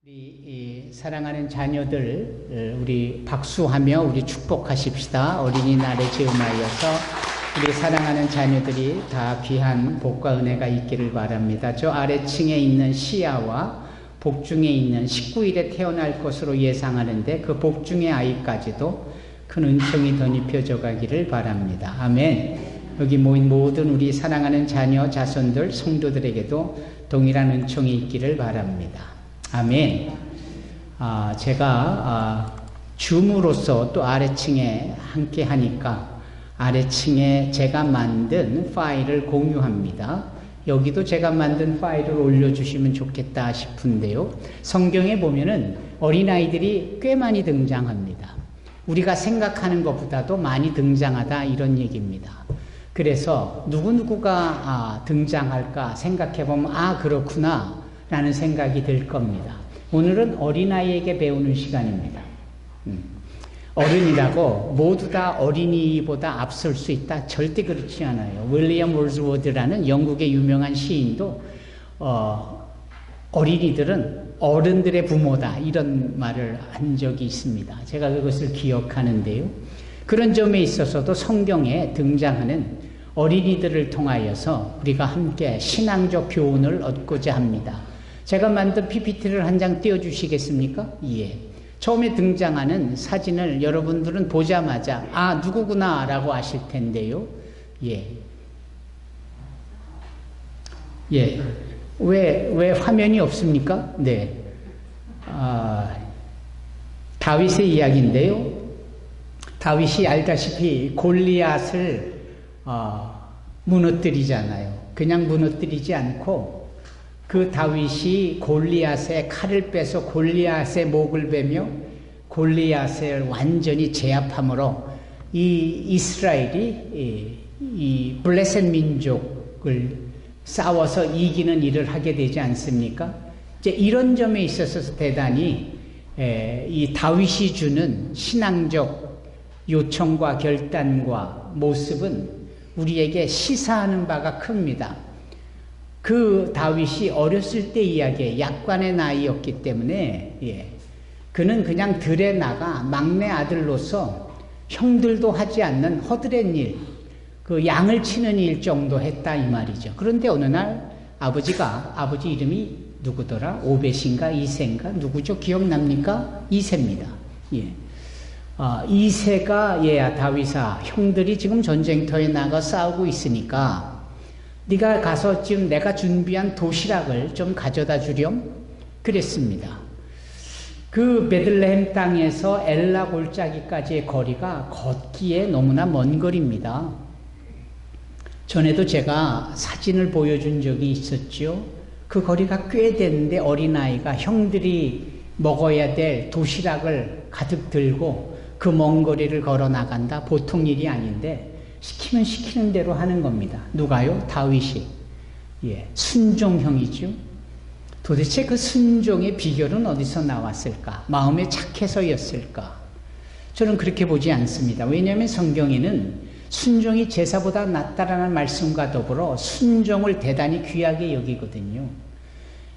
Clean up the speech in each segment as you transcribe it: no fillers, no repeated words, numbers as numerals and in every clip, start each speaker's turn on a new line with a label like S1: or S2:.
S1: 우리 사랑하는 자녀들 우리 박수하며 우리 축복하십시다. 어린이날에 즈음하여서 우리 사랑하는 자녀들이 다 귀한 복과 은혜가 있기를 바랍니다. 저 아래층에 있는 시아와 복중에 있는 19일에 태어날 것으로 예상하는데 그 복중의 아이까지도 큰 은총이 덧입혀져 가기를 바랍니다. 아멘. 여기 모인 모든 우리 사랑하는 자녀 자손들 성도들에게도 동일한 은총이 있기를 바랍니다. 아멘. 제가 줌으로서 또 아래층에 함께 하니까 아래층에 제가 만든 파일을 공유합니다. 여기도 제가 만든 파일을 올려주시면 좋겠다 싶은데요. 성경에 보면은 어린아이들이 꽤 많이 등장합니다. 우리가 생각하는 것보다도 많이 등장하다 이런 얘기입니다. 그래서 누구누구가 등장할까 생각해보면 그렇구나 라는 생각이 들 겁니다. 오늘은 어린아이에게 배우는 시간입니다. 어른이라고 모두 다 어린이보다 앞설 수 있다? 절대 그렇지 않아요. 윌리엄 월즈워드라는 영국의 유명한 시인도 어린이들은 어른들의 부모다 이런 말을 한 적이 있습니다. 제가 그것을 기억하는데요. 그런 점에 있어서도 성경에 등장하는 어린이들을 통하여서 우리가 함께 신앙적 교훈을 얻고자 합니다. 제가 만든 PPT를 한 장 띄워주시겠습니까? 예. 처음에 등장하는 사진을 여러분들은 보자마자 누구구나 라고 아실 텐데요. 예. 예. 왜 화면이 없습니까? 네. 다윗의 이야기인데요. 다윗이 알다시피 골리앗을 무너뜨리잖아요. 그냥 무너뜨리지 않고 그 다윗이 골리앗의 칼을 빼서 골리앗의 목을 베며 골리앗을 완전히 제압함으로 이 이스라엘이 이 블레셋 민족을 싸워서 이기는 일을 하게 되지 않습니까? 이제 이런 점에 있어서 대단히 이 다윗이 주는 신앙적 요청과 결단과 모습은 우리에게 시사하는 바가 큽니다. 그 다윗이 어렸을 때 이야기에 약관의 나이였기 때문에 그는 그냥 들에 나가 막내 아들로서 형들도 하지 않는 허드렛 일, 그 양을 치는 일 정도 했다 이 말이죠. 그런데 어느 날 아버지 이름이 누구더라? 오벳인가 이세인가 누구죠? 기억납니까? 이세입니다. 이세가 얘야 다윗아, 형들이 지금 전쟁터에 나가 싸우고 있으니까 네가 가서 지금 내가 준비한 도시락을 좀 가져다 주렴 그랬습니다. 그 베들레헴 땅에서 엘라 골짜기까지의 거리가 걷기에 너무나 먼 거리입니다. 전에도 제가 사진을 보여준 적이 있었죠. 그 거리가 꽤 되는데 어린아이가 형들이 먹어야 될 도시락을 가득 들고 그 먼 거리를 걸어 나간다? 보통 일이 아닌데 시키면 시키는 대로 하는 겁니다. 누가요? 다윗이. 순종형이죠. 도대체 그 순종의 비결은 어디서 나왔을까? 마음에 착해서였을까? 저는 그렇게 보지 않습니다. 왜냐하면 성경에는 순종이 제사보다 낫다라는 말씀과 더불어 순종을 대단히 귀하게 여기거든요.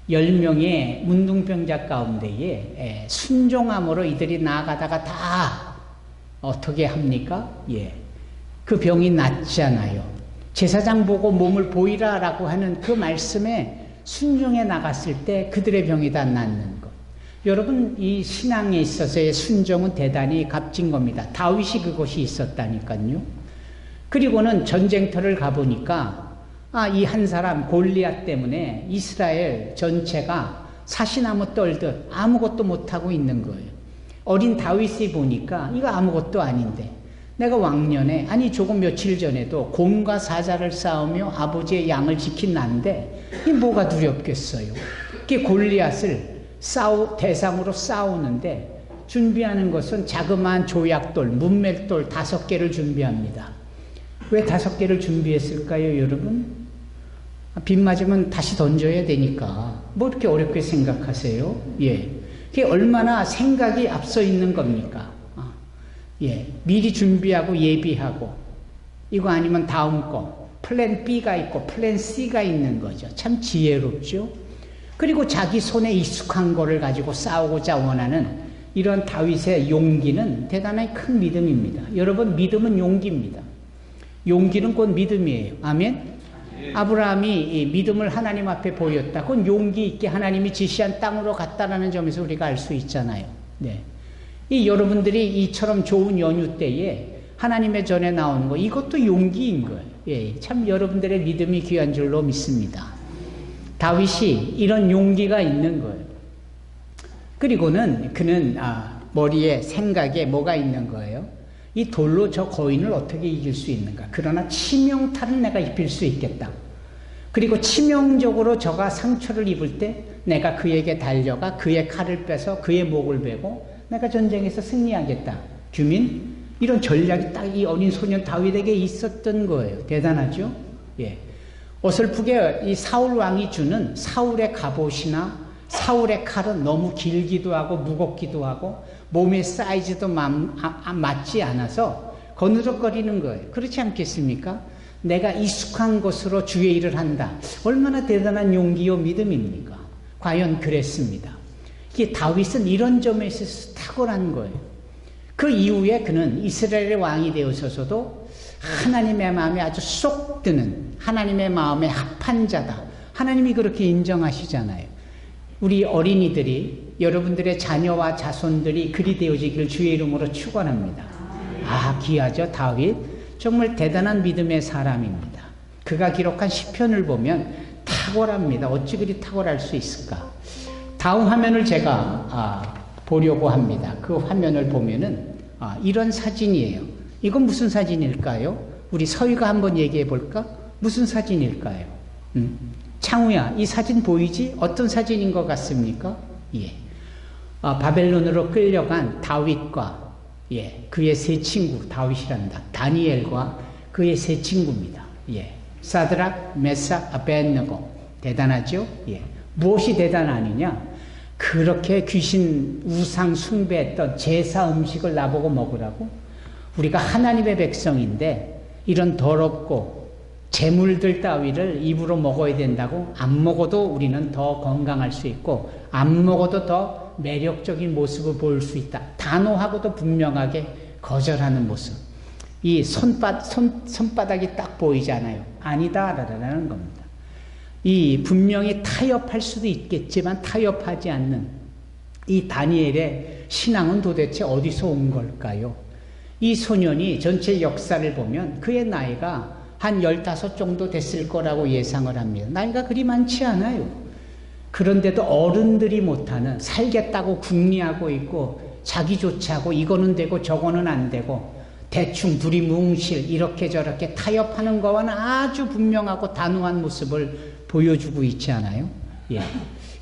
S1: 10명의 문둥병자 가운데에 순종함으로 이들이 나아가다가 다 어떻게 합니까? 그 병이 낫잖아요. 제사장 보고 몸을 보이라 라고 하는 그 말씀에 순종해 나갔을 때 그들의 병이 다 낫는 것. 여러분, 이 신앙에 있어서의 순종은 대단히 값진 겁니다. 다윗이 그것이 있었다니까요. 그리고는 전쟁터를 가보니까 이 한 사람 골리앗 때문에 이스라엘 전체가 사시나무 떨듯 아무것도 못하고 있는 거예요. 어린 다윗이 보니까 이거 아무것도 아닌데 내가 왕년에 조금 며칠 전에도 곰과 사자를 싸우며 아버지의 양을 지킨 난데 이 뭐가 두렵겠어요. 이게 골리앗을 대상으로 싸우는데 준비하는 것은 자그마한 조약돌, 문맷돌 5개를 준비합니다. 왜 5개를 준비했을까요, 여러분? 빗 맞으면 다시 던져야 되니까. 뭐 이렇게 어렵게 생각하세요? 그게 얼마나 생각이 앞서 있는 겁니까? 미리 준비하고 예비하고 이거 아니면 다음 거 플랜 B가 있고 플랜 C가 있는 거죠. 참 지혜롭죠. 그리고 자기 손에 익숙한 거를 가지고 싸우고자 원하는 이런 다윗의 용기는 대단히 큰 믿음입니다. 여러분, 믿음은 용기입니다. 용기는 곧 믿음이에요. 아멘? 아브라함이 이 믿음을 하나님 앞에 보였다. 그건 용기 있게 하나님이 지시한 땅으로 갔다라는 점에서 우리가 알 수 있잖아요. 네. 이 여러분들이 이처럼 좋은 연휴 때에 하나님의 전에 나오는 거, 이것도 용기인 거예요. 예, 참 여러분들의 믿음이 귀한 줄로 믿습니다. 다윗이 이런 용기가 있는 거예요. 그리고는 그는 머리에 생각에 뭐가 있는 거예요? 이 돌로 저 거인을 어떻게 이길 수 있는가? 그러나 치명타를 내가 입힐 수 있겠다. 그리고 치명적으로 저가 상처를 입을 때 내가 그에게 달려가 그의 칼을 빼서 그의 목을 베고 내가 전쟁에서 승리하겠다. 주민, 이런 전략이 딱 이 어린 소년 다윗에게 있었던 거예요. 대단하죠? 예. 어설프게 이 사울 왕이 주는 사울의 갑옷이나 사울의 칼은 너무 길기도 하고 무겁기도 하고 몸의 사이즈도 맞지 않아서 거느적거리는 거예요. 그렇지 않겠습니까? 내가 익숙한 것으로 주의 일을 한다. 얼마나 대단한 용기요 믿음입니까? 과연 그랬습니다. 이게 다윗은 이런 점에 있어서 탁월한 거예요. 그 이후에 그는 이스라엘의 왕이 되어서도 하나님의 마음에 아주 쏙 드는, 하나님의 마음에 합한 자다. 하나님이 그렇게 인정하시잖아요. 우리 어린이들이, 여러분들의 자녀와 자손들이 그리 되어지기를 주의 이름으로 축원합니다. 귀하죠. 다윗 정말 대단한 믿음의 사람입니다. 그가 기록한 시편을 보면 탁월합니다. 어찌 그리 탁월할 수 있을까? 다음 화면을 제가 보려고 합니다. 그 화면을 보면은 이런 사진이에요. 이건 무슨 사진일까요? 우리 서희가 한번 얘기해 볼까? 무슨 사진일까요? 창우야, 이 사진 보이지? 어떤 사진인 것 같습니까? 예. 바벨론으로 끌려간 다윗과 그의 세 친구, 다윗이란다. 다니엘과 그의 세 친구입니다. 예. 사드락, 메삭, 아벳느고. 대단하죠? 예. 무엇이 대단하느냐? 그렇게 귀신 우상 숭배했던 제사 음식을 나보고 먹으라고? 우리가 하나님의 백성인데 이런 더럽고 재물들 따위를 입으로 먹어야 된다고? 안 먹어도 우리는 더 건강할 수 있고 안 먹어도 더 매력적인 모습을 보일 수 있다. 단호하고도 분명하게 거절하는 모습. 이 손바닥이 딱 보이잖아요. 아니다라는 겁니다. 이 분명히 타협할 수도 있겠지만 타협하지 않는 이 다니엘의 신앙은 도대체 어디서 온 걸까요? 이 소년이 전체 역사를 보면 그의 나이가 한 15 정도 됐을 거라고 예상을 합니다. 나이가 그리 많지 않아요. 그런데도 어른들이 못하는, 살겠다고 궁리하고 있고 자기 좋자고 이거는 되고 저거는 안 되고 대충 두리뭉실 이렇게 저렇게 타협하는 거와는 아주 분명하고 단호한 모습을 보여주고 있지 않아요? 예.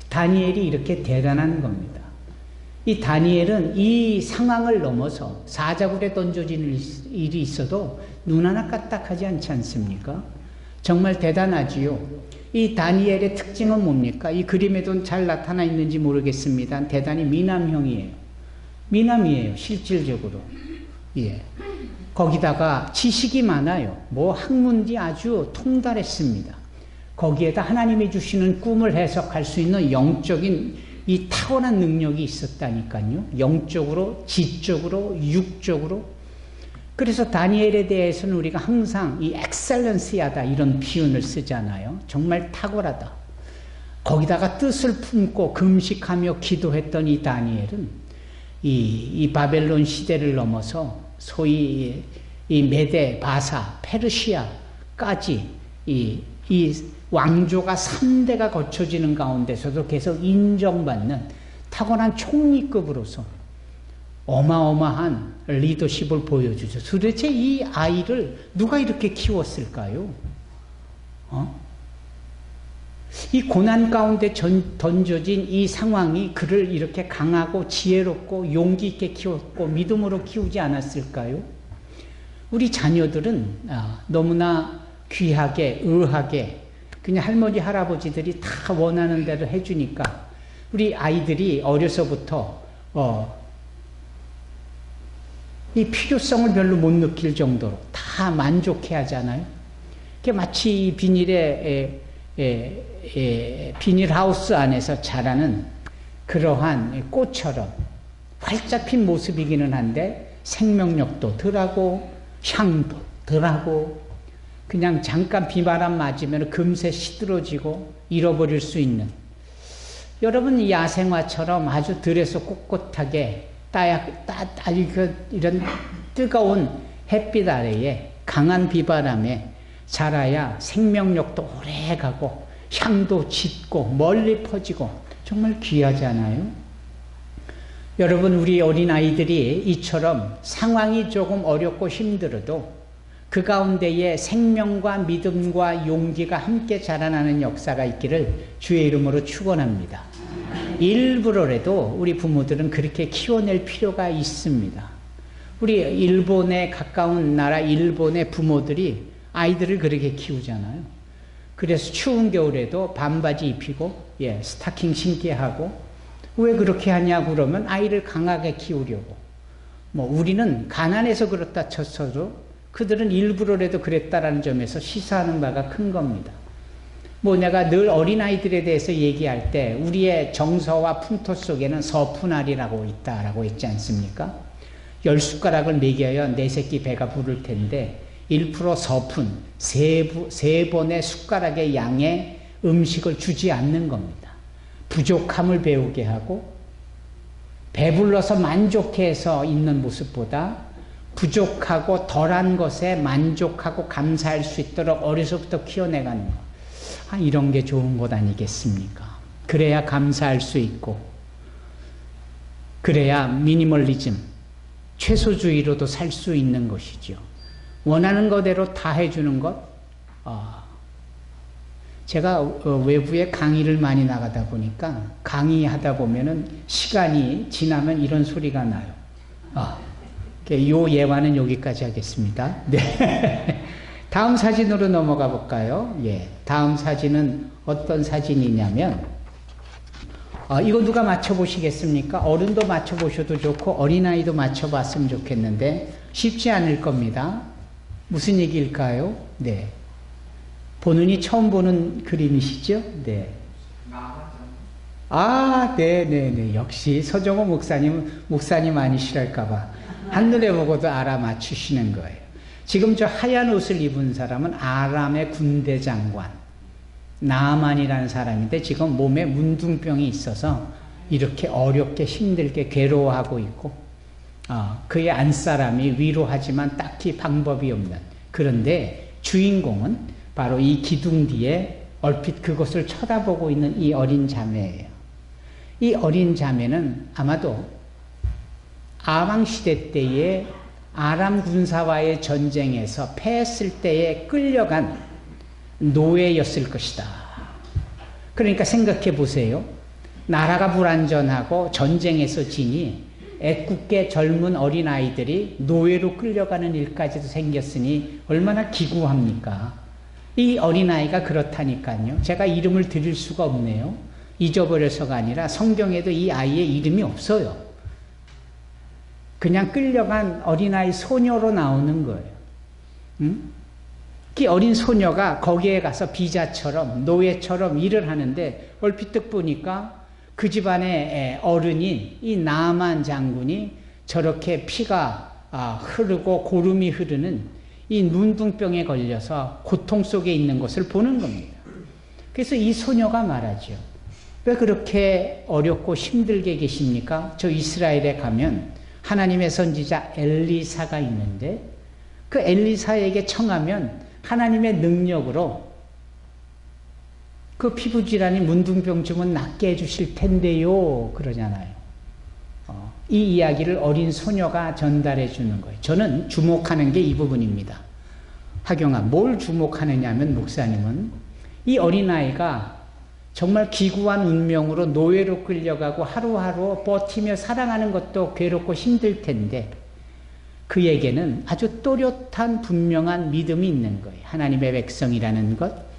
S1: 다니엘이 이렇게 대단한 겁니다. 이 다니엘은 이 상황을 넘어서 사자굴에 던져지는 일이 있어도 눈 하나 까딱하지 않지 않습니까? 정말 대단하지요. 이 다니엘의 특징은 뭡니까? 이 그림에도 잘 나타나 있는지 모르겠습니다. 대단히 미남형이에요. 미남이에요, 실질적으로. 예. 거기다가 지식이 많아요. 뭐 학문이 아주 통달했습니다. 거기에다 하나님이 주시는 꿈을 해석할 수 있는 영적인 이 탁월한 능력이 있었다니까요. 영적으로, 지적으로, 육적으로. 그래서 다니엘에 대해서는 우리가 항상 이 엑셀런시하다 이런 표현을 쓰잖아요. 정말 탁월하다. 거기다가 뜻을 품고 금식하며 기도했던 이 다니엘은 이 바벨론 시대를 넘어서 소위 이 메데, 바사, 페르시아까지 이 왕조가 3대가 거쳐지는 가운데서도 계속 인정받는 탁월한 총리급으로서 어마어마한 리더십을 보여주죠. 도대체 이 아이를 누가 이렇게 키웠을까요? 이 고난 가운데 던져진 이 상황이 그를 이렇게 강하고 지혜롭고 용기 있게 키웠고 믿음으로 키우지 않았을까요? 우리 자녀들은 너무나 귀하게, 의하게 그냥 할머니, 할아버지들이 다 원하는 대로 해주니까 우리 아이들이 어려서부터 이 필요성을 별로 못 느낄 정도로 다 만족해 하잖아요. 마치 비닐에 비닐하우스 안에서 자라는 그러한 꽃처럼 활짝 핀 모습이기는 한데 생명력도 덜하고 향도 덜하고 그냥 잠깐 비바람 맞으면 금세 시들어지고 잃어버릴 수 있는, 여러분 야생화처럼 아주 들에서 꼿꼿하게 이런 뜨거운 햇빛 아래에 강한 비바람에 자라야 생명력도 오래 가고 향도 짙고 멀리 퍼지고 정말 귀하잖아요. 여러분, 우리 어린아이들이 이처럼 상황이 조금 어렵고 힘들어도 그 가운데에 생명과 믿음과 용기가 함께 자라나는 역사가 있기를 주의 이름으로 축원합니다. 일부러라도 우리 부모들은 그렇게 키워낼 필요가 있습니다. 우리 일본에 가까운 나라 일본의 부모들이 아이들을 그렇게 키우잖아요. 그래서 추운 겨울에도 반바지 입히고 스타킹 신게 하고, 왜 그렇게 하냐고 그러면 아이를 강하게 키우려고. 우리는 가난해서 그렇다 쳤어도 그들은 일부러라도 그랬다라는 점에서 시사하는 바가 큰 겁니다. 내가 늘 어린아이들에 대해서 얘기할 때 우리의 정서와 풍토 속에는 서푼알이라고 있다라고 했지 않습니까? 10숟가락을 먹여야 내 새끼 배가 부를 텐데 1% 서푼, 세 번의 숟가락의 양의 음식을 주지 않는 겁니다. 부족함을 배우게 하고 배불러서 만족해서 있는 모습보다 부족하고 덜한 것에 만족하고 감사할 수 있도록 어려서부터 키워내가는 것. 이런 게 좋은 것 아니겠습니까? 그래야 감사할 수 있고, 그래야 미니멀리즘, 최소주의로도 살 수 있는 것이죠. 원하는 거대로 다 해주는 것. 제가 외부에 강의를 많이 나가다 보니까 강의하다 보면은 시간이 지나면 이런 소리가 나요. 요 예화는 여기까지 하겠습니다. 네. 다음 사진으로 넘어가 볼까요? 다음 사진은 어떤 사진이냐면, 이거 누가 맞춰보시겠습니까? 어른도 맞춰보셔도 좋고 어린아이도 맞춰봤으면 좋겠는데 쉽지 않을 겁니다. 무슨 얘기일까요? 네. 보는이 처음 보는 그림이시죠? 네. 네네네. 역시 서정호 목사님 아니시랄까봐 한눈에 보고도 알아맞추시는 거예요. 지금 저 하얀 옷을 입은 사람은 아람의 군대 장관 나만이라는 사람인데 지금 몸에 문둥병이 있어서 이렇게 어렵게 힘들게 괴로워하고 있고, 그의 안사람이 위로하지만 딱히 방법이 없는, 그런데 주인공은 바로 이 기둥 뒤에 얼핏 그것을 쳐다보고 있는 이 어린 자매예요. 이 어린 자매는 아마도 아왕시대 때에 아람 군사와의 전쟁에서 패했을 때에 끌려간 노예였을 것이다. 그러니까 생각해 보세요. 나라가 불안전하고 전쟁에서 지니 애꿎게 젊은 어린아이들이 노예로 끌려가는 일까지도 생겼으니 얼마나 기구합니까? 이 어린아이가 그렇다니까요. 제가 이름을 드릴 수가 없네요. 잊어버려서가 아니라 성경에도 이 아이의 이름이 없어요. 그냥 끌려간 어린아이 소녀로 나오는 거예요. 그 어린 소녀가 거기에 가서 비자처럼 노예처럼 일을 하는데 얼핏 딱 보니까 그 집안의 어른인 이 나만 장군이 저렇게 피가 흐르고 고름이 흐르는 이 눈둥병에 걸려서 고통 속에 있는 것을 보는 겁니다. 그래서 이 소녀가 말하죠. 왜 그렇게 어렵고 힘들게 계십니까? 저 이스라엘에 가면 하나님의 선지자 엘리사가 있는데 그 엘리사에게 청하면 하나님의 능력으로 그 피부질환이 문둥병증은 낫게 해주실 텐데요. 그러잖아요. 이 이야기를 어린 소녀가 전달해 주는 거예요. 저는 주목하는 게 이 부분입니다. 하경아, 뭘 주목하느냐 하면 목사님은 이 어린아이가 정말 기구한 운명으로 노예로 끌려가고 하루하루 버티며 살아가는 것도 괴롭고 힘들 텐데 그에게는 아주 또렷한 분명한 믿음이 있는 거예요. 하나님의 백성이라는 것,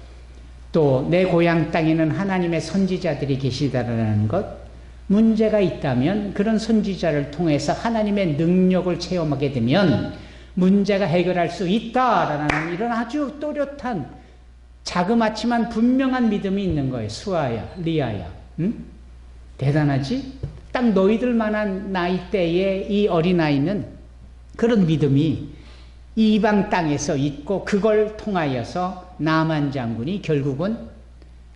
S1: 또 내 고향 땅에는 하나님의 선지자들이 계시다라는 것, 문제가 있다면 그런 선지자를 통해서 하나님의 능력을 체험하게 되면 문제가 해결할 수 있다라는 이런 아주 또렷한 자그맣지만 분명한 믿음이 있는 거예요. 수아야, 리아야. 응? 대단하지? 딱 너희들만한 나이대에 이 어린아이는 그런 믿음이 이방 땅에서 있고, 그걸 통하여서 나만 장군이 결국은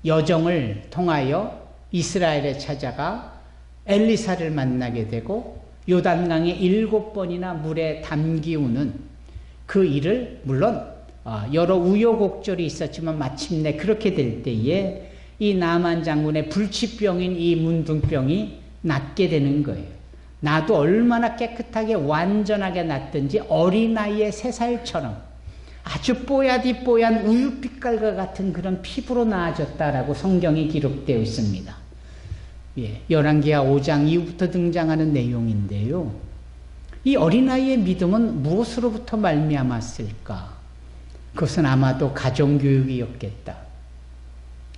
S1: 여정을 통하여 이스라엘에 찾아가 엘리사를 만나게 되고, 요단강에 7번이나 물에 담기우는 그 일을, 물론 여러 우여곡절이 있었지만 마침내 그렇게 될 때에 이 나만 장군의 불치병인 이 문둥병이 낫게 되는 거예요. 나도 얼마나 깨끗하게 완전하게 낫든지 어린아이의 3살처럼 아주 뽀얀 우유빛깔과 같은 그런 피부로 나아졌다라고 성경이 기록되어 있습니다. 예, 열왕기하 5장 이후부터 등장하는 내용인데요. 이 어린아이의 믿음은 무엇으로부터 말미암았을까? 그것은 아마도 가정교육이었겠다.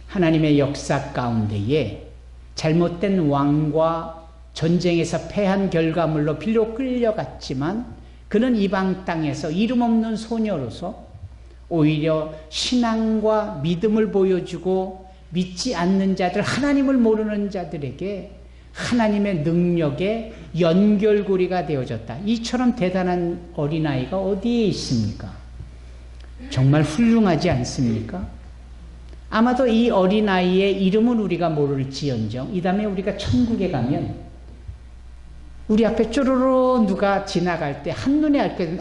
S1: 하나님의 역사 가운데에 잘못된 왕과 전쟁에서 패한 결과물로 비록 끌려갔지만, 그는 이방 땅에서 이름 없는 소녀로서 오히려 신앙과 믿음을 보여주고, 믿지 않는 자들, 하나님을 모르는 자들에게 하나님의 능력의 연결고리가 되어졌다. 이처럼 대단한 어린아이가 어디에 있습니까? 정말 훌륭하지 않습니까? 아마도 이 어린아이의 이름은 우리가 모를지언정 이 다음에 우리가 천국에 가면 우리 앞에 쪼르르 누가 지나갈 때 한눈에 알게 되는,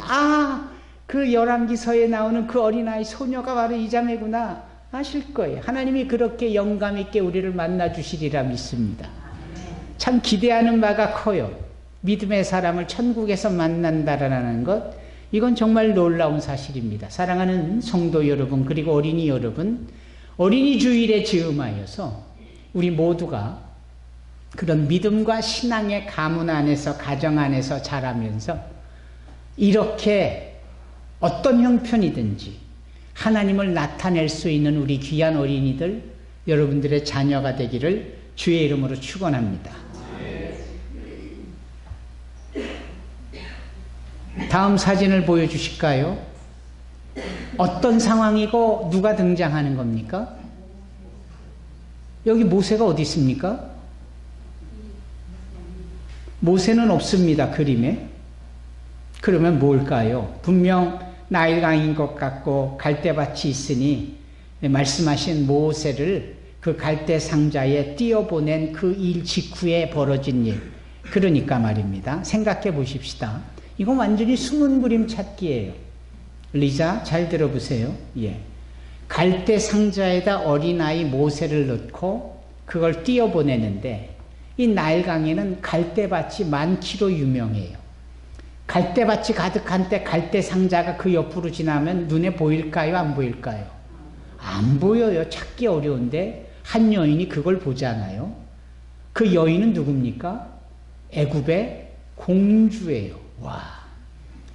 S1: 그 열왕기서에 나오는 그 어린아이 소녀가 바로 이 자매구나 아실 거예요. 하나님이 그렇게 영감 있게 우리를 만나 주시리라 믿습니다. 참 기대하는 바가 커요. 믿음의 사람을 천국에서 만난다라는 것, 이건 정말 놀라운 사실입니다. 사랑하는 성도 여러분, 그리고 어린이 여러분, 어린이 주일에 즈음하여서 우리 모두가 그런 믿음과 신앙의 가문 안에서, 가정 안에서 자라면서 이렇게 어떤 형편이든지 하나님을 나타낼 수 있는 우리 귀한 어린이들, 여러분들의 자녀가 되기를 주의 이름으로 축원합니다. 다음 사진을 보여주실까요? 어떤 상황이고 누가 등장하는 겁니까? 여기 모세가 어디 있습니까? 모세는 없습니다, 그림에. 그러면 뭘까요? 분명 나일강인 것 같고 갈대밭이 있으니 말씀하신 모세를 그 갈대 상자에 띄어보낸 그 일 직후에 벌어진 일. 그러니까 말입니다. 생각해 보십시다. 이건 완전히 숨은 그림 찾기예요. 리자, 잘 들어보세요. 예. 갈대 상자에다 어린아이 모세를 넣고 그걸 띄어보내는데, 이 나일강에는 갈대밭이 많기로 유명해요. 갈대밭이 가득한 때 갈대 상자가 그 옆으로 지나면 눈에 보일까요? 안 보일까요? 안 보여요. 찾기 어려운데 한 여인이 그걸 보잖아요. 그 여인은 누굽니까? 애굽의 공주예요. 와.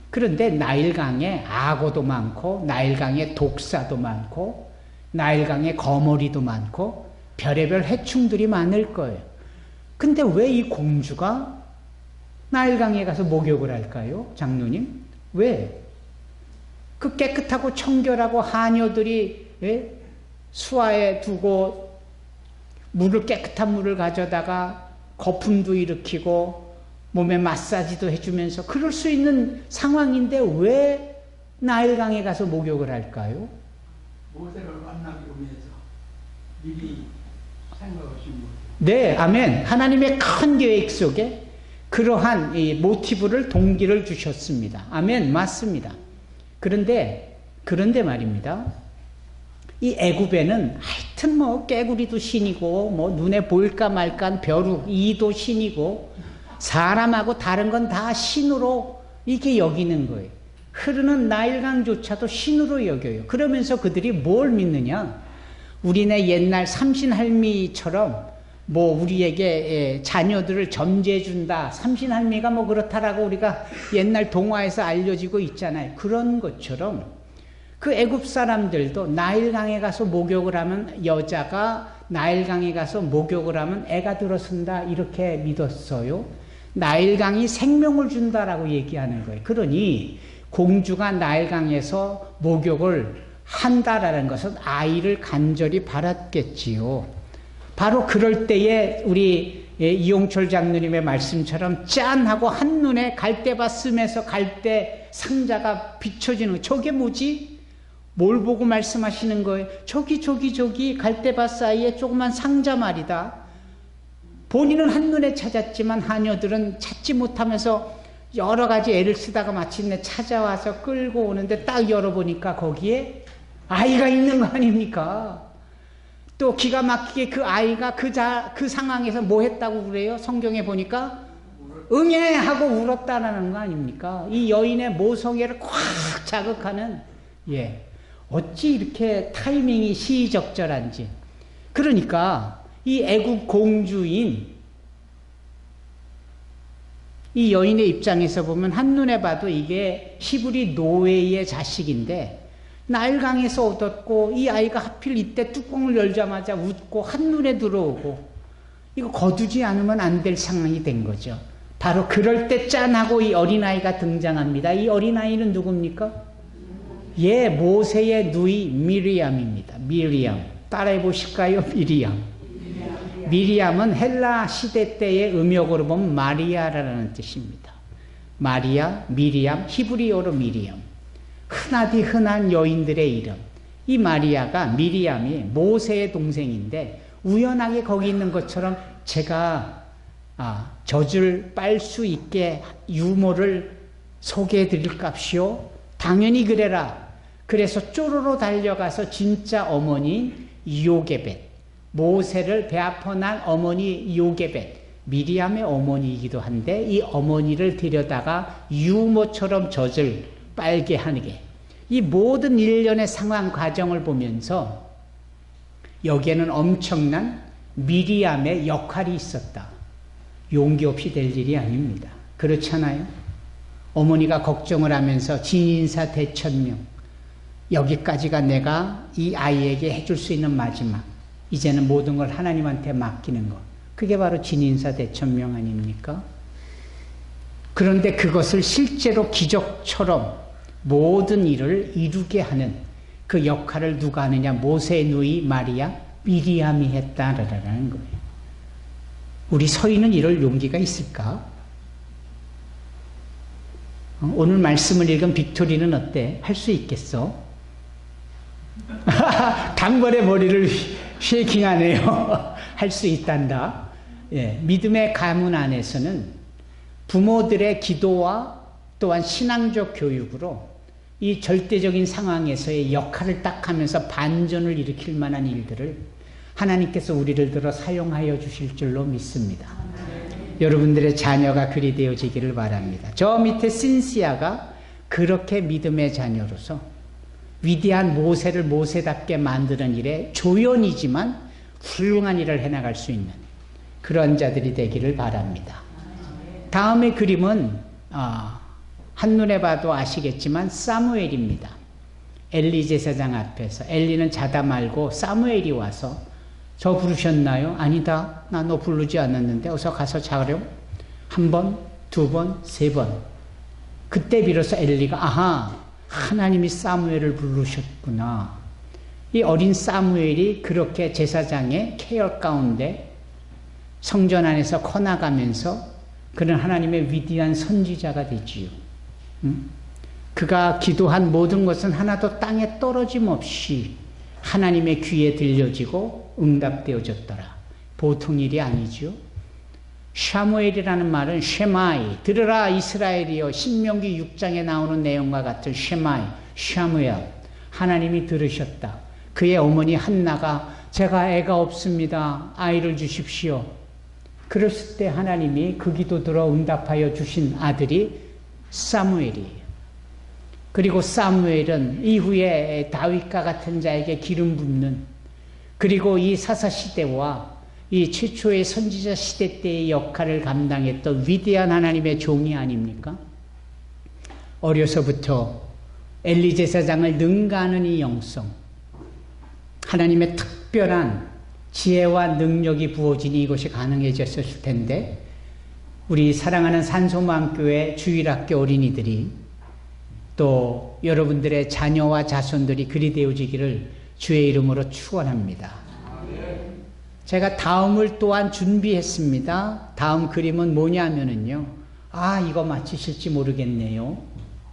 S1: 그런데 나일강에 악어도 많고, 나일강에 독사도 많고, 나일강에 거머리도 많고, 별의별 해충들이 많을 거예요. 근데 왜 이 공주가 나일강에 가서 목욕을 할까요? 장로님? 왜? 그 깨끗하고 청결하고 하녀들이 수하에 두고 깨끗한 물을 가져다가 거품도 일으키고 몸에 마사지도 해주면서 그럴 수 있는 상황인데 왜 나일강에 가서 목욕을 할까요?
S2: 모세를 만나기 위해서 미리 생각하신 거예요.
S1: 네, 아멘. 하나님의 큰 계획 속에 그러한 이 모티브를, 동기를 주셨습니다. 아멘, 맞습니다. 그런데 말입니다. 이 애굽에는 하여튼 뭐 깨구리도 신이고 뭐 눈에 보일까 말까 벼룩, 이도 신이고 사람하고 다른 건 다 신으로 이렇게 여기는 거예요. 흐르는 나일강조차도 신으로 여겨요. 그러면서 그들이 뭘 믿느냐? 우리네 옛날 삼신할미처럼 뭐 우리에게 자녀들을 점지해준다, 삼신할미가 뭐 그렇다라고 우리가 옛날 동화에서 알려지고 있잖아요. 그런 것처럼 그 애굽 사람들도 나일강에 가서 목욕을 하면, 여자가 나일강에 가서 목욕을 하면 애가 들어선다, 이렇게 믿었어요. 나일강이 생명을 준다라고 얘기하는 거예요. 그러니 공주가 나일강에서 목욕을 한다라는 것은 아이를 간절히 바랐겠지요. 바로 그럴 때에 우리 이용철 장로님의 말씀처럼 짠 하고 한눈에 갈대밭 쓰면서 갈대 상자가 비춰지는, 저게 뭐지? 뭘 보고 말씀하시는 거예요? 저기 갈대밭 사이에 조그만 상자 말이다. 본인은 한눈에 찾았지만 하녀들은 찾지 못하면서 여러 가지 애를 쓰다가 마침내 찾아와서 끌고 오는데 딱 열어보니까 거기에 아이가 있는 거 아닙니까? 또 기가 막히게 그 아이가 그 상황에서 뭐 했다고 그래요? 성경에 보니까 응애 하고 울었다라는 거 아닙니까? 이 여인의 모성애를 꽉 자극하는, 어찌 이렇게 타이밍이 시의적절한지. 그러니까 이 애국 공주인 이 여인의 입장에서 보면 한눈에 봐도 이게 히브리 노예의 자식인데 나일강에서 얻었고, 이 아이가 하필 이때 뚜껑을 열자마자 웃고 한눈에 들어오고, 이거 거두지 않으면 안 될 상황이 된 거죠. 바로 그럴 때 짠하고 이 어린아이가 등장합니다. 이 어린아이는 누굽니까? 모세의 누이 미리암입니다. 미리암. 따라해 보실까요? 미리암. 미리암은 헬라 시대 때의 음역으로 보면 마리아라는 뜻입니다. 마리아, 미리암, 히브리어로 미리암. 흔하디 흔한 여인들의 이름. 이 마리아가, 미리암이 모세의 동생인데 우연하게 거기 있는 것처럼 제가 젖을 빨 수 있게 유모를 소개해 드릴 값이요? 당연히 그래라. 그래서 쪼로로 달려가서 진짜 어머니 요게벳, 모세를 배아파 난 어머니 요게벳, 미리암의 어머니이기도 한데 이 어머니를 데려다가 유모처럼 젖을 빨게 하는 게, 이 모든 일련의 상황 과정을 보면서 여기에는 엄청난 미리암의 역할이 있었다. 용기 없이 될 일이 아닙니다. 그렇잖아요? 어머니가 걱정을 하면서 진인사 대천명, 여기까지가 내가 이 아이에게 해줄 수 있는 마지막, 이제는 모든 걸 하나님한테 맡기는 것, 그게 바로 진인사 대천명 아닙니까? 그런데 그것을 실제로 기적처럼 모든 일을 이루게 하는 그 역할을 누가 하느냐? 모세의 누이 마리아, 미리암이 했다라는 거예요. 우리 서인은 이럴 용기가 있을까? 오늘 말씀을 읽은 빅토리는 어때? 할 수 있겠어? 단번에 머리를 쉐이킹하네요. 할 수 있단다. 믿음의 가문 안에서는 부모들의 기도와 또한 신앙적 교육으로 이 절대적인 상황에서의 역할을 딱 하면서 반전을 일으킬 만한 일들을 하나님께서 우리를 들어 사용하여 주실 줄로 믿습니다. 여러분들의 자녀가 그리 되어지기를 바랍니다. 저 밑에 신시아가 그렇게 믿음의 자녀로서 위대한 모세를 모세답게 만드는 일에 조연이지만 훌륭한 일을 해나갈 수 있는 그런 자들이 되기를 바랍니다. 다음의 그림은 한눈에 봐도 아시겠지만 사무엘입니다. 엘리 제사장 앞에서 엘리는 자다 말고 사무엘이 와서 저 부르셨나요? 아니다. 나 너 부르지 않았는데 어서 가서 자렴. 한 번, 두 번, 세 번. 그때 비로소 엘리가 아하, 하나님이 사무엘을 부르셨구나. 이 어린 사무엘이 그렇게 제사장의 케어 가운데 성전 안에서 커나가면서 그는 하나님의 위대한 선지자가 되지요. 그가 기도한 모든 것은 하나도 땅에 떨어짐 없이 하나님의 귀에 들려지고 응답되어졌더라. 보통 일이 아니죠. 샤무엘이라는 말은 쉐마이, 들으라 이스라엘이여, 신명기 6장에 나오는 내용과 같은 쉐마이, 샤무엘, 하나님이 들으셨다. 그의 어머니 한나가 제가 애가 없습니다. 아이를 주십시오. 그랬을 때 하나님이 그 기도 들어 응답하여 주신 아들이 사무엘이에요. 그리고 사무엘은 이후에 다윗과 같은 자에게 기름 붓는, 그리고 이 사사시대와 이 최초의 선지자 시대 때의 역할을 감당했던 위대한 하나님의 종이 아닙니까? 어려서부터 엘리 제사장을 능가하는 이 영성, 하나님의 특별한 지혜와 능력이 부어지니 이것이 가능해졌을 텐데, 우리 사랑하는 산소마음교회 주일학교 어린이들이 또 여러분들의 자녀와 자손들이 그리 되어지기를 주의 이름으로 축원합니다. 제가 다음을 또한 준비했습니다. 다음 그림은 뭐냐면은요. 이거 맞히실지 모르겠네요.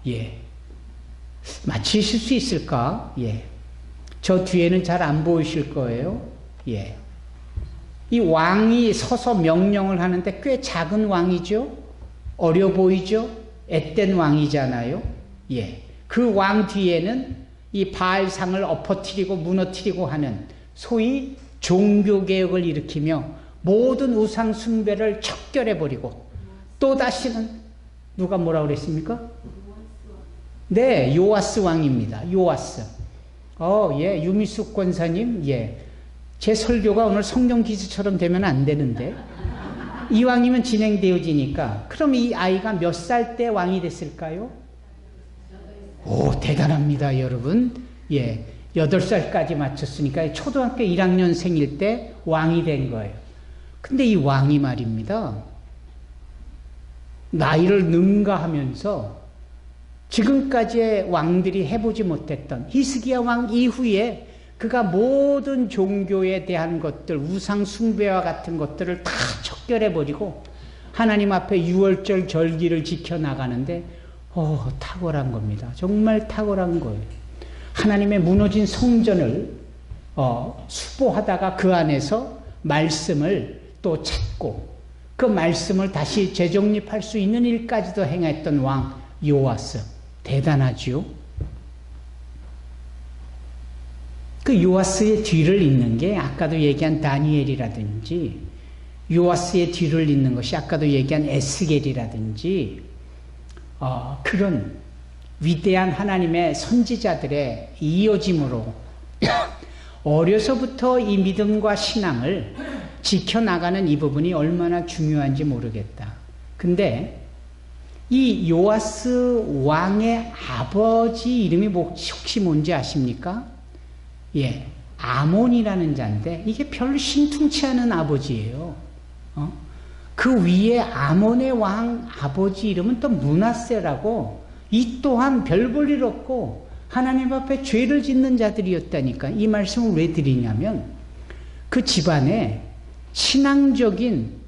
S1: 예. 맞히실 수 있을까? 예. 저 뒤에는 잘 안 보이실 거예요. 예. 이 왕이 서서 명령을 하는데 꽤 작은 왕이죠? 어려 보이죠? 앳된 왕이잖아요. 예. 그 왕 뒤에는 이 바알상을 엎어뜨리고 무너뜨리고 하는 소위 종교개혁을 일으키며 모든 우상 숭배를 척결해버리고 또 다시는 누가 뭐라 그랬습니까? 네, 요아스 왕입니다. 요아스. 예, 유미숙 권사님, 예. 제 설교가 오늘 성경 기수처럼 되면 안 되는데. 이왕이면 진행되어지니까. 그럼 이 아이가 몇 살 때 왕이 됐을까요? 오, 대단합니다, 여러분. 예. 8살까지 맞췄으니까 초등학교 1학년생일 때 왕이 된 거예요. 근데 이 왕이 말입니다. 나이를 능가하면서 지금까지의 왕들이 해보지 못했던 히스기야 왕 이후에 그가 모든 종교에 대한 것들, 우상 숭배와 같은 것들을 다 척결해버리고 하나님 앞에 유월절 절기를 지켜나가는데 탁월한 겁니다. 정말 탁월한 거예요. 하나님의 무너진 성전을 수보하다가 그 안에서 말씀을 또 찾고 그 말씀을 다시 재정립할 수 있는 일까지도 행했던 왕 요아스. 대단하지요? 그 요아스의 뒤를 잇는 게 아까도 얘기한 다니엘이라든지 요아스의 뒤를 잇는 것이 아까도 얘기한 에스겔이라든지 그런 위대한 하나님의 선지자들의 이어짐으로 어려서부터 이 믿음과 신앙을 지켜나가는 이 부분이 얼마나 중요한지 모르겠다. 근데 이 요아스 왕의 아버지 이름이 혹시 뭔지 아십니까? 예, 아몬이라는 자인데 이게 별로 신통치 않은 아버지예요. 그 위에 아몬의 왕 아버지 이름은 또 므낫세라고 이 또한 별 볼 일 없고 하나님 앞에 죄를 짓는 자들이었다니까. 이 말씀을 왜 드리냐면 그 집안에 신앙적인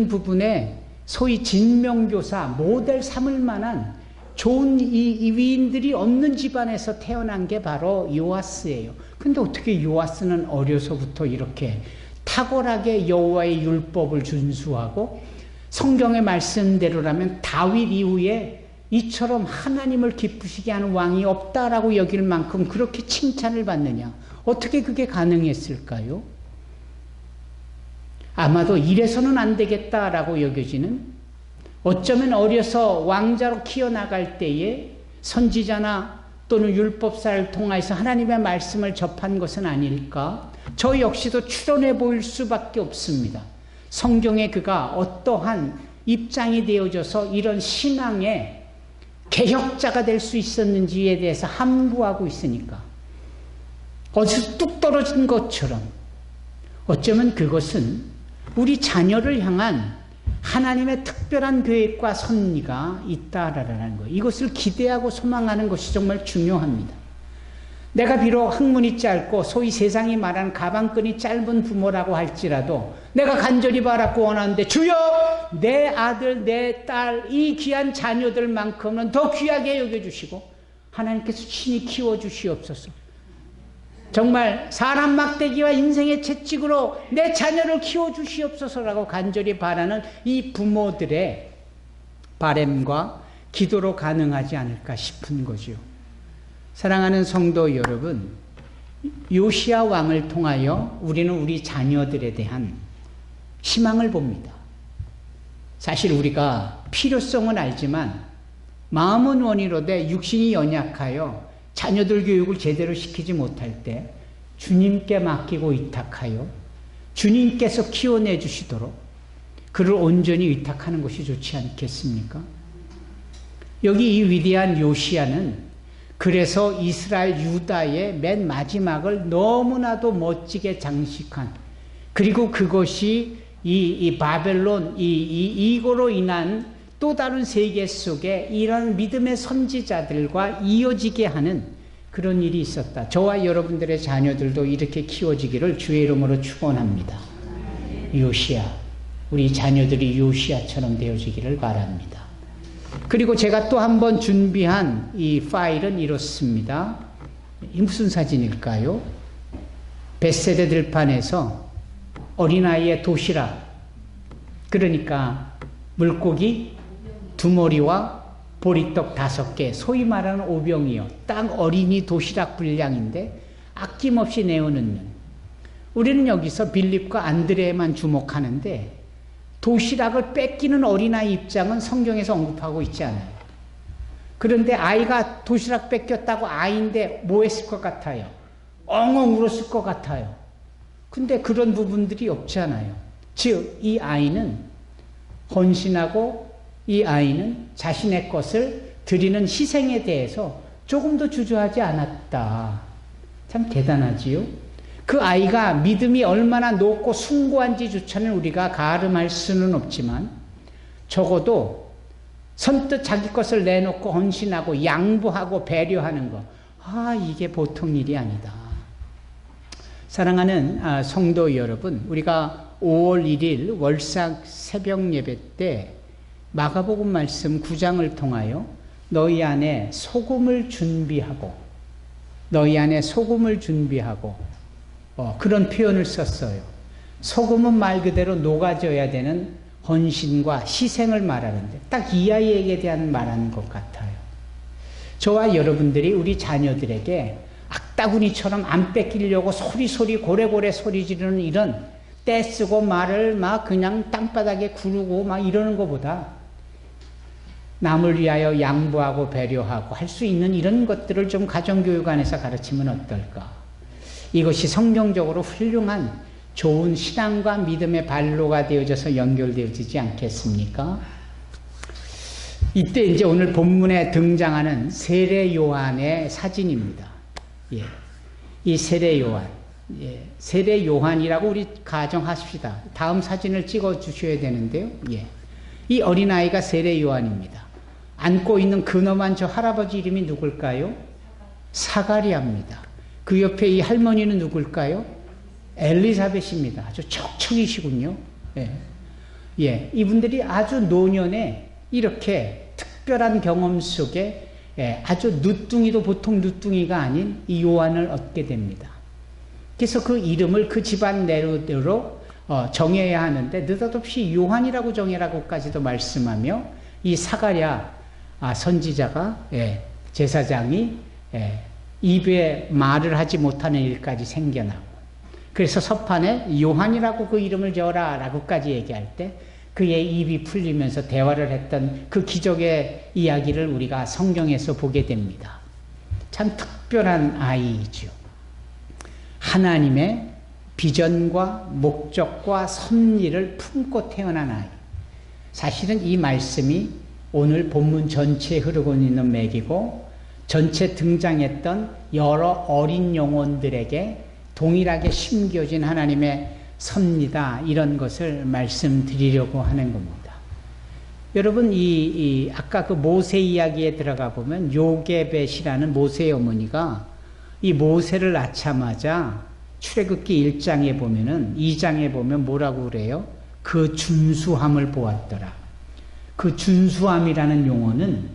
S1: 부분에 소위 진명교사 모델 삼을 만한 좋은 이 위인들이 없는 집안에서 태어난 게 바로 요아스예요. 근데 어떻게 요아스는 어려서부터 이렇게 탁월하게 여호와의 율법을 준수하고 성경의 말씀대로라면 다윗 이후에 이처럼 하나님을 기쁘시게 하는 왕이 없다라고 여길 만큼 그렇게 칭찬을 받느냐? 어떻게 그게 가능했을까요? 아마도 이래서는 안 되겠다라고 여겨지는, 어쩌면 어려서 왕자로 키워나갈 때에 선지자나 또는 율법사를 통해서 하나님의 말씀을 접한 것은 아닐까? 저 역시도 추론해 보일 수밖에 없습니다. 성경에 그가 어떠한 입장이 되어져서 이런 신앙의 개혁자가 될 수 있었는지에 대해서 함구하고 있으니까 어디서 뚝 떨어진 것처럼 어쩌면 그것은 우리 자녀를 향한 하나님의 특별한 계획과 섭리가 있다라는 거예요. 이것을 기대하고 소망하는 것이 정말 중요합니다. 내가 비록 학문이 짧고 소위 세상이 말하는 가방끈이 짧은 부모라고 할지라도 내가 간절히 바라고 원하는데 주여 내 아들 내 딸 이 귀한 자녀들만큼은 더 귀하게 여겨주시고 하나님께서 친히 키워주시옵소서. 정말 사람 막대기와 인생의 채찍으로 내 자녀를 키워주시옵소서라고 간절히 바라는 이 부모들의 바람과 기도로 가능하지 않을까 싶은 거죠. 사랑하는 성도 여러분, 요시야 왕을 통하여 우리는 우리 자녀들에 대한 희망을 봅니다. 사실 우리가 필요성은 알지만 마음은 원이로되 육신이 연약하여 자녀들 교육을 제대로 시키지 못할 때 주님께 맡기고 위탁하여 주님께서 키워내 주시도록 그를 온전히 위탁하는 것이 좋지 않겠습니까? 여기 이 위대한 요시야는 그래서 이스라엘 유다의 맨 마지막을 너무나도 멋지게 장식한, 그리고 그것이 이 바벨론 이거로 인한 또 다른 세계 속에 이런 믿음의 선지자들과 이어지게 하는 그런 일이 있었다. 저와 여러분들의 자녀들도 이렇게 키워지기를 주의 이름으로 축원합니다. 요시야, 우리 자녀들이 요시야처럼 되어지기를 바랍니다. 그리고 제가 또 한 번 준비한 이 파일은 이렇습니다. 이 무슨 사진일까요? 베세대 들판에서 어린아이의 도시락, 그러니까 물고기 2마리와 보리떡 5개, 소위 말하는 오병이요. 딱 어린이 도시락 분량인데 아낌없이 내어놓는. 우리는 여기서 빌립과 안드레만 주목하는데 도시락을 뺏기는 어린아이 입장은 성경에서 언급하고 있지 않아요. 그런데 아이가 도시락 뺏겼다고 아이인데 뭐 했을 것 같아요? 엉엉 울었을 것 같아요. 근데 그런 부분들이 없잖아요. 즉, 이 아이는 헌신하고 이 아이는 자신의 것을 드리는 희생에 대해서 조금도 주저하지 않았다. 참 대단하지요? 그 아이가 믿음이 얼마나 높고 숭고한지조차는 우리가 가름할 수는 없지만 적어도 선뜻 자기 것을 내놓고 헌신하고 양보하고 배려하는 것, 이게 보통 일이 아니다. 사랑하는 성도 여러분, 우리가 5월 1일 월삭 새벽 예배 때 마가복음 말씀 9장을 통하여 너희 안에 소금을 준비하고 그런 표현을 썼어요. 소금은 말 그대로 녹아져야 되는 헌신과 희생을 말하는데 딱 이 아이에게 대한 말하는 것 같아요. 저와 여러분들이 우리 자녀들에게 악다구니처럼 안 뺏기려고 소리소리 고래고래 소리 지르는 이런 떼쓰고 말을 막 그냥 땅바닥에 구르고 막 이러는 것보다 남을 위하여 양보하고 배려하고 할 수 있는 이런 것들을 좀 가정교육 안에서 가르치면 어떨까? 이것이 성경적으로 훌륭한 좋은 신앙과 믿음의 발로가 되어져서 연결되어지지 않겠습니까? 이때 이제 오늘 본문에 등장하는 세례 요한의 사진입니다. 예. 이 세례 요한. 예. 세례 요한이라고 우리 가정하십시다. 다음 사진을 찍어 주셔야 되는데요. 예. 이 어린아이가 세례 요한입니다. 안고 있는 근엄한 저 할아버지 이름이 누굴까요? 사가리아입니다. 그 옆에 이 할머니는 누굴까요? 엘리사벳입니다. 아주 척척이시군요. 예. 예. 이분들이 아주 노년에 이렇게 특별한 경험 속에 아주 늦둥이도 보통 늦둥이가 아닌 이 요한을 얻게 됩니다. 그래서 그 이름을 그 집안 내로대로 정해야 하는데 느닷없이 요한이라고 정해라고까지도 말씀하며 이 사가랴 선지자가 제사장이 입에 말을 하지 못하는 일까지 생겨나고 그래서 서판에 요한이라고 그 이름을 지어라 라고까지 얘기할 때 그의 입이 풀리면서 대화를 했던 그 기적의 이야기를 우리가 성경에서 보게 됩니다. 참 특별한 아이이죠. 하나님의 비전과 목적과 섭리를 품고 태어난 아이. 사실은 이 말씀이 오늘 본문 전체에 흐르고 있는 맥이고 전체 등장했던 여러 어린 영혼들에게 동일하게 심겨진 하나님의 섭리다, 이런 것을 말씀드리려고 하는 겁니다. 여러분, 아까 그 모세 이야기에 들어가 보면 요게벳이라는 모세의 어머니가 이 모세를 낳자마자 출애굽기 1장에 보면은 2장에 보면 뭐라고 그래요? 그 준수함을 보았더라. 그 준수함이라는 용어는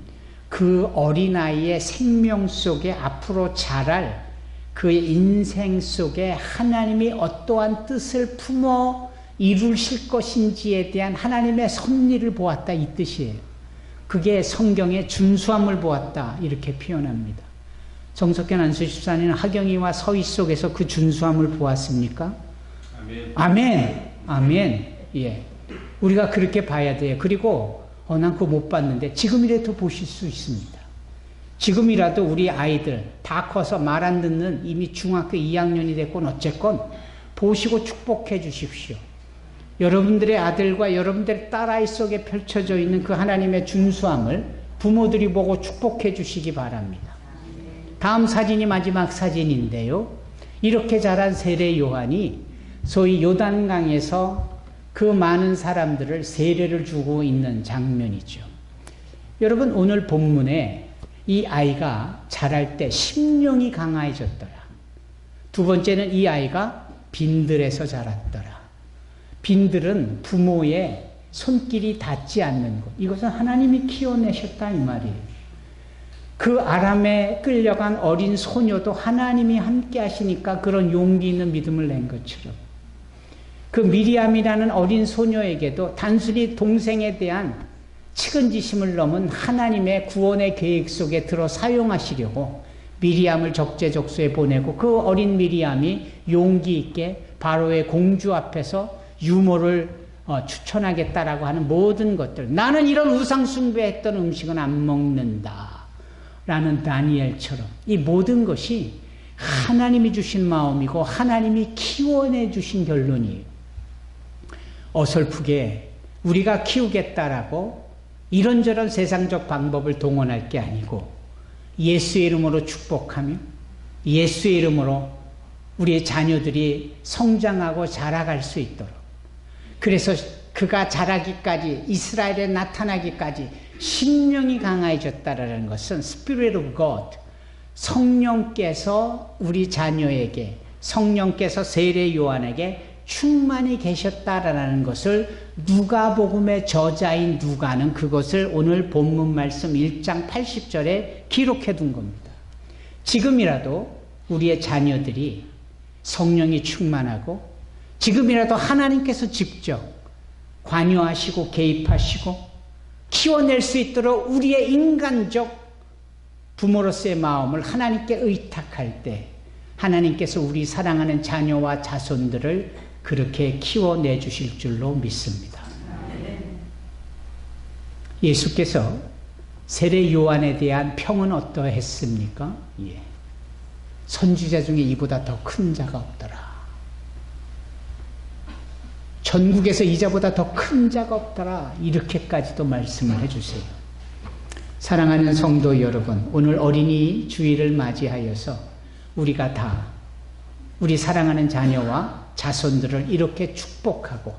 S1: 그 어린아이의 생명 속에 앞으로 자랄 그의 인생 속에 하나님이 어떠한 뜻을 품어 이루실 것인지에 대한 하나님의 섭리를 보았다, 이 뜻이에요. 그게 성경의 준수함을 보았다, 이렇게 표현합니다. 정석현 안수집사님은 하경이와 서희 속에서 그 준수함을 보았습니까? 아멘. 아멘. 아멘. 예. 우리가 그렇게 봐야 돼요. 그리고 난 그거 못 봤는데 지금이라도 보실 수 있습니다. 지금이라도 우리 아이들 다 커서 말 안 듣는 이미 중학교 2학년이 됐건 어쨌건 보시고 축복해 주십시오. 여러분들의 아들과 여러분들의 딸아이 속에 펼쳐져 있는 그 하나님의 준수함을 부모들이 보고 축복해 주시기 바랍니다. 다음 사진이 마지막 사진인데요. 이렇게 자란 세례 요한이 소위 요단강에서 그 많은 사람들을 세례를 주고 있는 장면이죠. 여러분 오늘 본문에 이 아이가 자랄 때 심령이 강해졌더라. 두 번째는 이 아이가 빈들에서 자랐더라. 빈들은 부모의 손길이 닿지 않는 곳. 이것은 하나님이 키워내셨다 이 말이에요. 그 아람에 끌려간 어린 소녀도 하나님이 함께 하시니까 그런 용기 있는 믿음을 낸 것처럼 그 미리암이라는 어린 소녀에게도 단순히 동생에 대한 측은지심을 넘은 하나님의 구원의 계획 속에 들어 사용하시려고 미리암을 적재적소에 보내고 그 어린 미리암이 용기 있게 바로의 공주 앞에서 유모를 추천하겠다라고 하는 모든 것들, 나는 이런 우상 숭배했던 음식은 안 먹는다 라는 다니엘처럼 이 모든 것이 하나님이 주신 마음이고 하나님이 키워내 주신 결론이에요. 어설프게 우리가 키우겠다라고 이런저런 세상적 방법을 동원할 게 아니고 예수의 이름으로 축복하며 예수의 이름으로 우리의 자녀들이 성장하고 자라갈 수 있도록, 그래서 그가 자라기까지 이스라엘에 나타나기까지 심령이 강해졌다라는 것은 Spirit of God, 성령께서 우리 자녀에게, 성령께서 세례 요한에게 충만히 계셨다라는 것을 누가복음의 저자인 누가는 그것을 오늘 본문 말씀 1장 80절에 기록해 둔 겁니다. 지금이라도 우리의 자녀들이 성령이 충만하고 지금이라도 하나님께서 직접 관여하시고 개입하시고 키워낼 수 있도록 우리의 인간적 부모로서의 마음을 하나님께 의탁할 때 하나님께서 우리 사랑하는 자녀와 자손들을 그렇게 키워내 주실 줄로 믿습니다. 예수께서 세례 요한에 대한 평은 어떠했습니까? 예. 선지자 중에 이보다 더 큰 자가 없더라. 전국에서 이자보다 더 큰 자가 없더라. 이렇게까지도 말씀을 해주세요. 사랑하는 성도 여러분, 오늘 어린이 주일을 맞이하여서 우리가 다 우리 사랑하는 자녀와 자손들을 이렇게 축복하고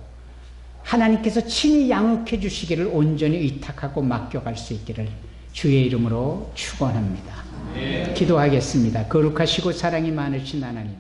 S1: 하나님께서 친히 양육해 주시기를 온전히 의탁하고 맡겨갈 수 있기를 주의 이름으로 축원합니다. 기도하겠습니다. 거룩하시고 사랑이 많으신 하나님,